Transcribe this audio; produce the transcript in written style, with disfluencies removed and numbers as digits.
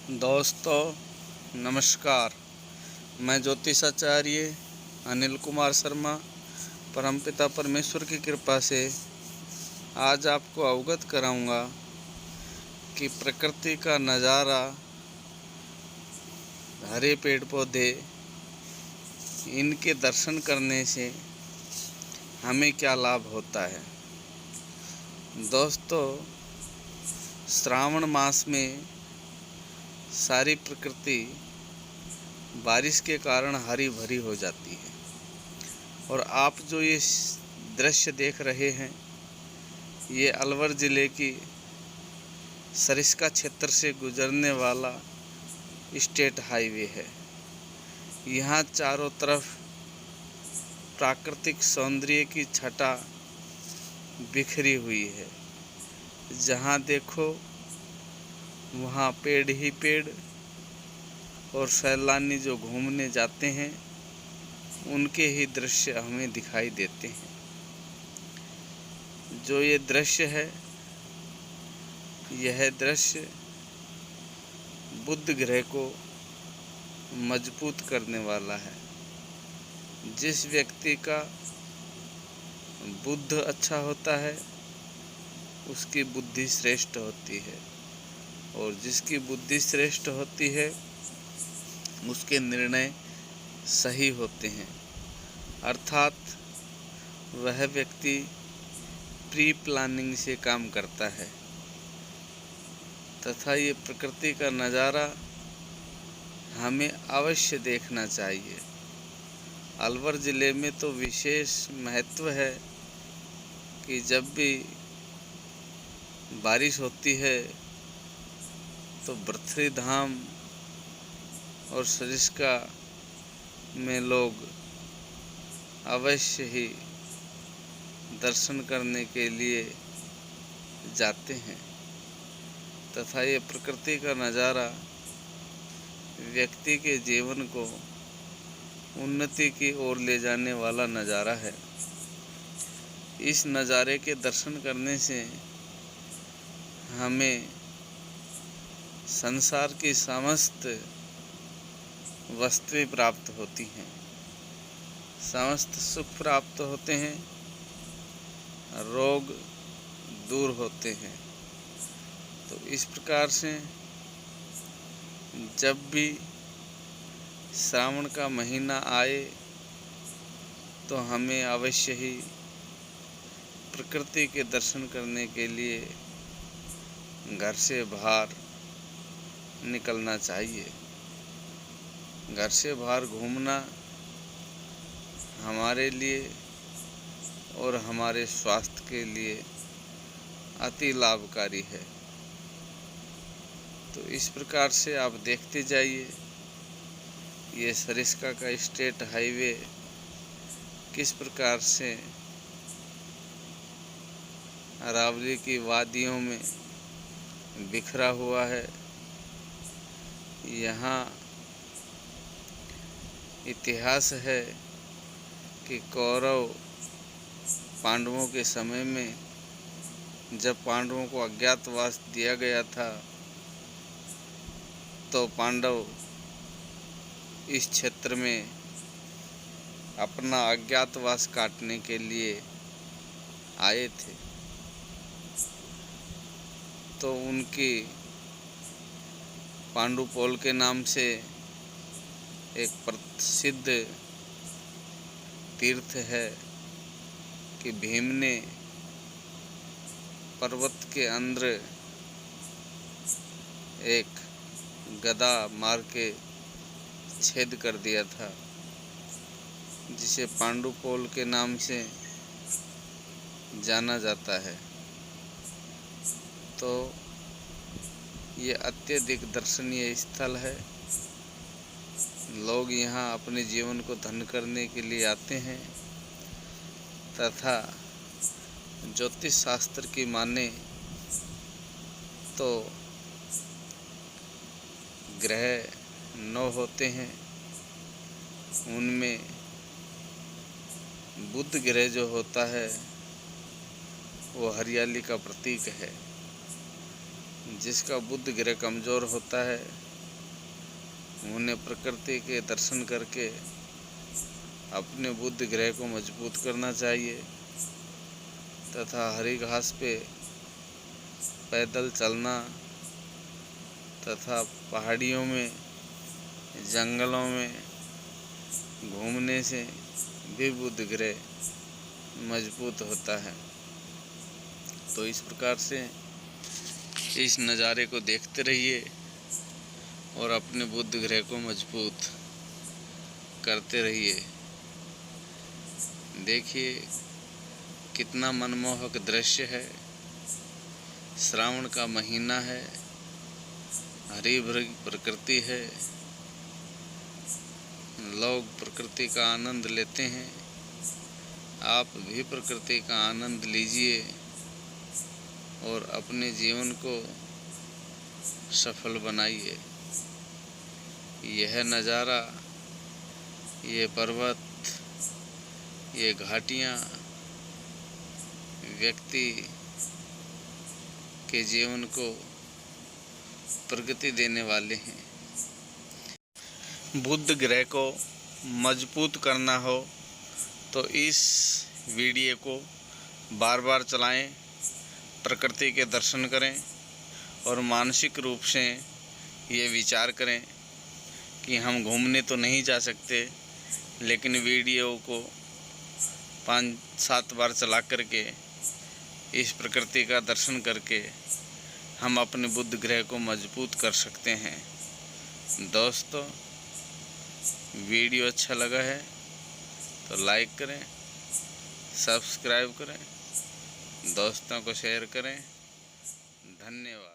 दोस्तों नमस्कार। मैं ज्योतिषाचार्य अनिल कुमार शर्मा परमपिता परमेश्वर की कृपा से आज आपको अवगत कराऊंगा कि प्रकृति का नज़ारा, हरे पेड़ पौधे, इनके दर्शन करने से हमें क्या लाभ होता है। दोस्तों, श्रावण मास में सारी प्रकृति बारिश के कारण हरी भरी हो जाती है और आप जो ये दृश्य देख रहे हैं, ये अलवर ज़िले की सरिस्का क्षेत्र से गुजरने वाला स्टेट हाईवे है। यहाँ चारों तरफ प्राकृतिक सौंदर्य की छटा बिखरी हुई है। जहाँ देखो वहाँ पेड़ ही पेड़, और सैलानी जो घूमने जाते हैं उनके ही दृश्य हमें दिखाई देते हैं। जो ये दृश्य है, यह दृश्य बुध ग्रह को मजबूत करने वाला है। जिस व्यक्ति का बुध अच्छा होता है उसकी बुद्धि श्रेष्ठ होती है, और जिसकी बुद्धि श्रेष्ठ होती है उसके निर्णय सही होते हैं। अर्थात वह व्यक्ति प्री प्लानिंग से काम करता है तथा ये प्रकृति का नज़ारा हमें अवश्य देखना चाहिए। अलवर ज़िले में तो विशेष महत्व है कि जब भी बारिश होती है तो बरथरी धाम और सरिस्का में लोग अवश्य ही दर्शन करने के लिए जाते हैं तथा ये प्रकृति का नज़ारा व्यक्ति के जीवन को उन्नति की ओर ले जाने वाला नज़ारा है। इस नज़ारे के दर्शन करने से हमें संसार की समस्त वस्तुएं प्राप्त होती हैं, समस्त सुख प्राप्त होते हैं, रोग दूर होते हैं। तो इस प्रकार से जब भी श्रावण का महीना आए तो हमें अवश्य ही प्रकृति के दर्शन करने के लिए घर से बाहर निकलना चाहिए। घर से बाहर घूमना हमारे लिए और हमारे स्वास्थ्य के लिए अति लाभकारी है। तो इस प्रकार से आप देखते जाइए ये सरिस्का का स्टेट हाईवे किस प्रकार से अरावली की वादियों में बिखरा हुआ है। यहाँ इतिहास है कि कौरव पांडवों के समय में जब पांडवों को अज्ञातवास दिया गया था तो पांडव इस क्षेत्र में अपना अज्ञातवास काटने के लिए आए थे। तो उनकी पांडुपोल के नाम से एक प्रसिद्ध तीर्थ है कि भीम ने पर्वत के अंदर एक गदा मार के छेद कर दिया था, जिसे पांडुपोल के नाम से जाना जाता है। तो ये अत्यधिक दर्शनीय स्थल है। लोग यहाँ अपने जीवन को धन्य करने के लिए आते हैं तथा ज्योतिष शास्त्र की माने तो ग्रह 9 होते हैं। उनमें बुध ग्रह जो होता है वो हरियाली का प्रतीक है। जिसका बुध ग्रह कमज़ोर होता है उन्हें प्रकृति के दर्शन करके अपने बुद्धि ग्रह को मजबूत करना चाहिए तथा हरी घास पे पैदल चलना तथा पहाड़ियों में, जंगलों में घूमने से भी बुद्धि ग्रह मजबूत होता है। तो इस प्रकार से इस नज़ारे को देखते रहिए और अपने बुद्धि ग्रह को मजबूत करते रहिए। देखिए कितना मनमोहक दृश्य है। श्रावण का महीना है, हरी भरी प्रकृति है, लोग प्रकृति का आनंद लेते हैं। आप भी प्रकृति का आनंद लीजिए और अपने जीवन को सफल बनाइए। यह नज़ारा, ये पर्वत, ये घाटियाँ व्यक्ति के जीवन को प्रगति देने वाले हैं। बुध ग्रह को मजबूत करना हो तो इस वीडियो को बार बार चलाएं, प्रकृति के दर्शन करें और मानसिक रूप से ये विचार करें कि हम घूमने तो नहीं जा सकते, लेकिन वीडियो को 5-7 बार चला करके इस प्रकृति का दर्शन करके हम अपने बुध ग्रह को मजबूत कर सकते हैं। दोस्तों, वीडियो अच्छा लगा है तो लाइक करें, सब्सक्राइब करें, दोस्तों को शेयर करें। धन्यवाद।